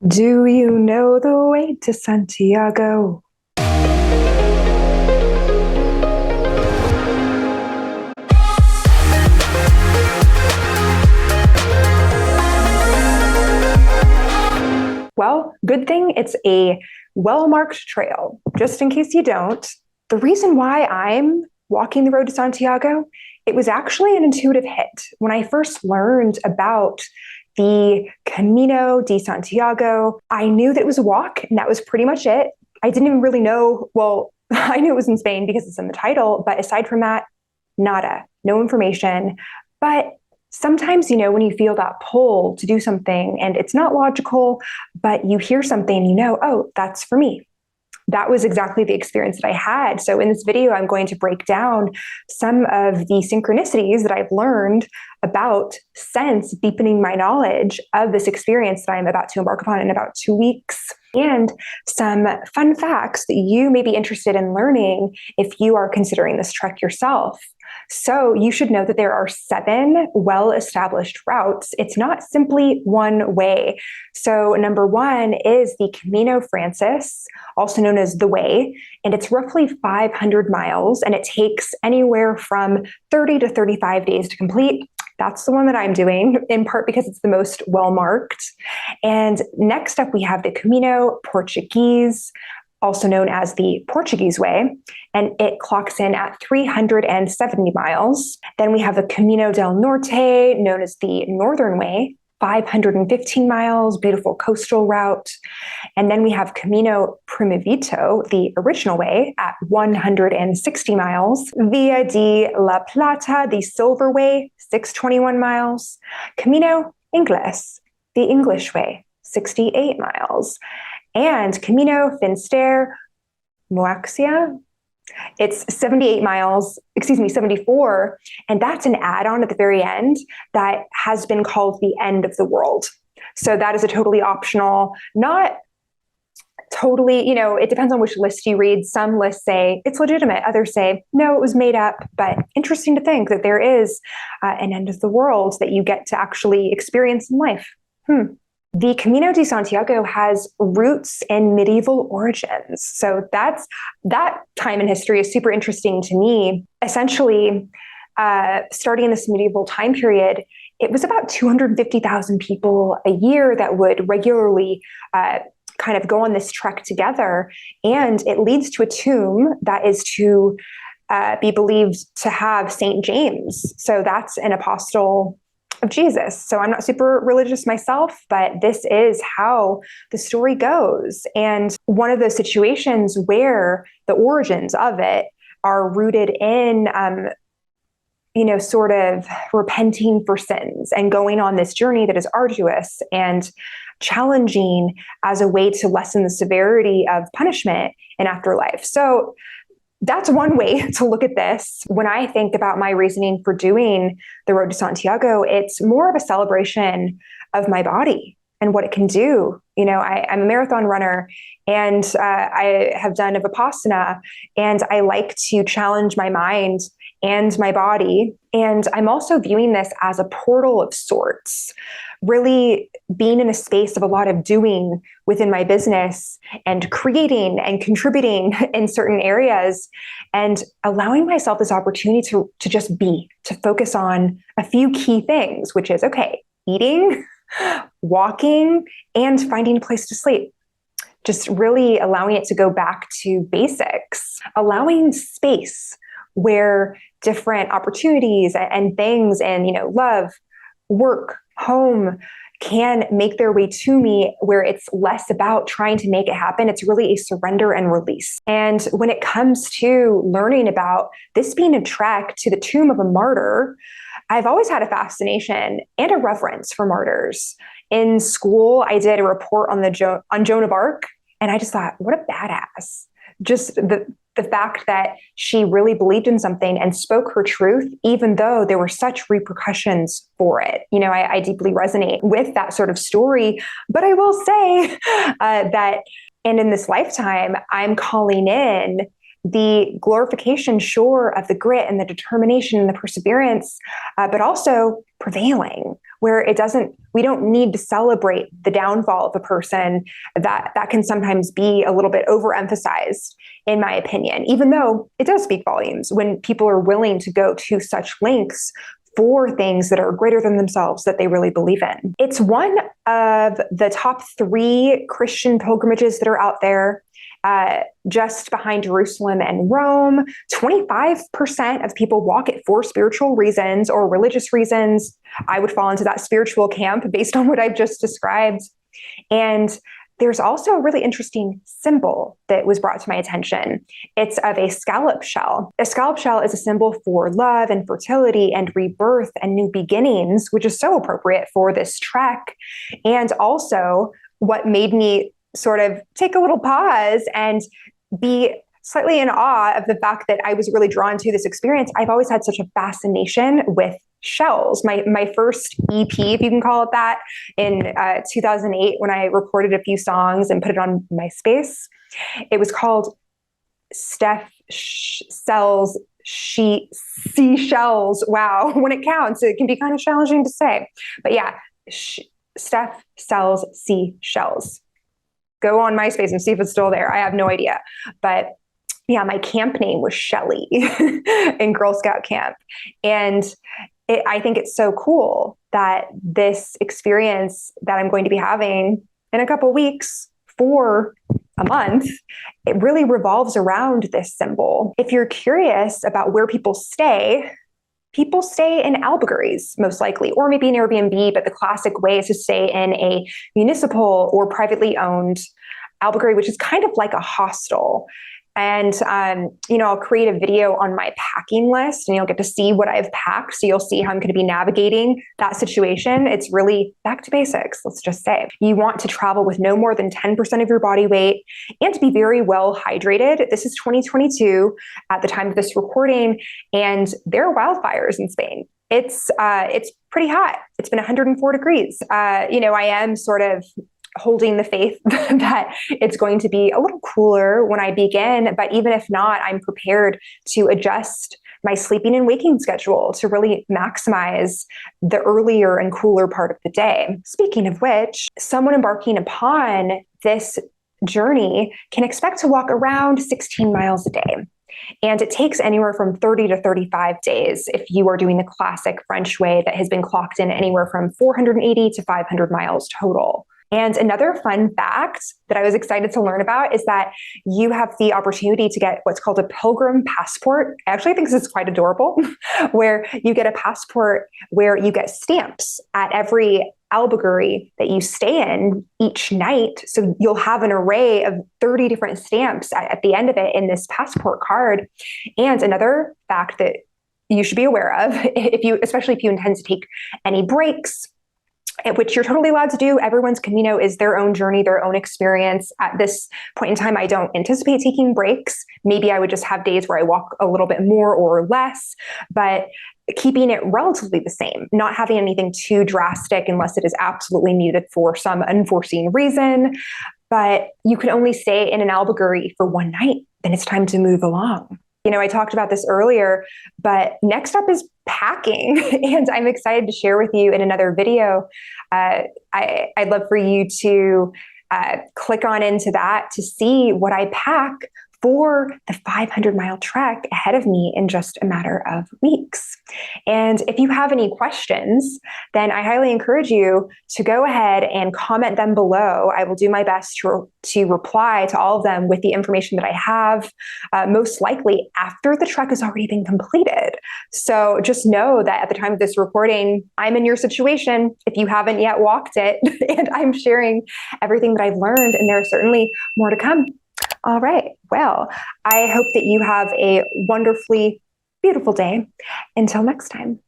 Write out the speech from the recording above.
Do you know the way to Santiago? Well, good thing it's a well-marked trail. Just in case you don't, the reason why I'm walking the road to Santiago, it was actually an intuitive hit. When I first learned about the Camino de Santiago, I knew that it was a walk, and that was pretty much it. I didn't even really know, well, I knew it was in Spain because it's in the title, but aside from that, nada, no information. But sometimes, when you feel that pull to do something and it's not logical, but you hear something and oh, that's for me. That was exactly the experience that I had. So in this video, I'm going to break down some of the synchronicities that I've learned about since deepening my knowledge of this experience that I'm about to embark upon in about 2 weeks, and some fun facts that you may be interested in learning if you are considering this trek yourself. So you should know that there are 7 well-established routes. It's not simply one way. So number 1 is the Camino Francis, also known as the Way, and it's roughly 500 miles, and it takes anywhere from 30 to 35 days to complete. That's the one that I'm doing, in part because it's the most well-marked. And next up, we have the Camino Portuguese, also known as the Portuguese Way, and it clocks in at 370 miles. Then we have the Camino del Norte, known as the Northern Way, 515 miles, beautiful coastal route. And then we have Camino Primavito, the original way, at 160 miles. Via de la Plata, the Silver Way, 621 miles. Camino Ingles, the English Way, 68 miles. And Camino Finisterre Moaxia, it's 74, and that's an add-on at the very end that has been called the end of the world. So that is a totally optional, not totally, it depends on which list you read. Some lists say it's legitimate, others say, no, it was made up, but interesting to think that there is an end of the world that you get to actually experience in life. The Camino de Santiago has roots in medieval origins. So that time in history is super interesting to me. Essentially, starting in this medieval time period, it was about 250,000 people a year that would regularly kind of go on this trek together. And it leads to a tomb that is to be believed to have St. James. So that's an apostle of Jesus. So I'm not super religious myself, but this is how the story goes. And one of those situations where the origins of it are rooted in, sort of repenting for sins and going on this journey that is arduous and challenging as a way to lessen the severity of punishment in afterlife. So that's one way to look at this. When I think about my reasoning for doing the Road to Santiago, it's more of a celebration of my body and what it can do. I'm a marathon runner, and I have done Vipassana, and I like to challenge my mind and my body. And I'm also viewing this as a portal of sorts, really being in a space of a lot of doing within my business and creating and contributing in certain areas, and allowing myself this opportunity to just be, to focus on a few key things, which is, eating, walking, and finding a place to sleep. Just really allowing it to go back to basics, allowing space where different opportunities and things and, love, work, home can make their way to me, where it's less about trying to make it happen. It's really a surrender and release. And when it comes to learning about this being a trek to the tomb of a martyr, I've always had a fascination and a reverence for martyrs. In school, I did a report on on Joan of Arc, and I just thought, what a badass. Just the fact that she really believed in something and spoke her truth, even though there were such repercussions for it. I deeply resonate with that sort of story. But I will say that, and in this lifetime, I'm calling in the glorification, sure, of the grit and the determination and the perseverance, but also prevailing, where we don't need to celebrate the downfall of a person. That can sometimes be a little bit overemphasized, in my opinion, even though it does speak volumes when people are willing to go to such lengths for things that are greater than themselves, that they really believe in. It's one of the top 3 Christian pilgrimages that are out there, just behind Jerusalem and Rome. 25% of people walk it for spiritual reasons or religious reasons. I would fall into that spiritual camp based on what I've just described. And there's also a really interesting symbol that was brought to my attention. It's of a scallop shell. A scallop shell is a symbol for love and fertility and rebirth and new beginnings, which is so appropriate for this trek. And also what made me sort of take a little pause and be slightly in awe of the fact that I was really drawn to this experience. I've always had such a fascination with shells. My first EP, if you can call it that, in 2008, when I recorded a few songs and put it on MySpace, it was called Steph Sells Seashells. Wow, when it counts, it can be kind of challenging to say. But yeah, Steph Sells Seashells. Go on MySpace and see if it's still there. I have no idea. But yeah, my camp name was Shelly in Girl Scout camp. And I think it's so cool that this experience that I'm going to be having in a couple weeks for a month, it really revolves around this symbol. If you're curious about where people stay in albergues, most likely, or maybe an Airbnb, but the classic way is to stay in a municipal or privately owned albergue, which is kind of like a hostel. And, I'll create a video on my packing list and you'll get to see what I've packed. So you'll see how I'm going to be navigating that situation. It's really back to basics, let's just say. You want to travel with no more than 10% of your body weight and to be very well hydrated. This is 2022 at the time of this recording, and there are wildfires in Spain. It's pretty hot. It's been 104 degrees. I am sort of holding the faith that it's going to be a little cooler when I begin. But even if not, I'm prepared to adjust my sleeping and waking schedule to really maximize the earlier and cooler part of the day. Speaking of which, someone embarking upon this journey can expect to walk around 16 miles a day. And it takes anywhere from 30 to 35 days if you are doing the classic French way that has been clocked in anywhere from 480 to 500 miles total. And another fun fact that I was excited to learn about is that you have the opportunity to get what's called a pilgrim passport. I actually think this is quite adorable, where you get a passport where you get stamps at every albergue that you stay in each night. So you'll have an array of 30 different stamps at the end of it in this passport card. And another fact that you should be aware of, especially if you intend to take any breaks, which you're totally allowed to do. Everyone's Camino is their own journey, their own experience. At this point in time, I don't anticipate taking breaks. Maybe I would just have days where I walk a little bit more or less, but keeping it relatively the same, not having anything too drastic unless it is absolutely needed for some unforeseen reason. But you can only stay in an albergue for one night, then it's time to move along. I talked about this earlier, but next up is packing. And I'm excited to share with you in another video. I'd love for you to click on into that to see what I pack for the 500-mile trek ahead of me in just a matter of weeks. And if you have any questions, then I highly encourage you to go ahead and comment them below. I will do my best to reply to all of them with the information that I have, most likely after the trek has already been completed. So just know that at the time of this recording, I'm in your situation if you haven't yet walked it, and I'm sharing everything that I've learned, and there are certainly more to come. All right. Well, I hope that you have a wonderfully beautiful day. Until next time.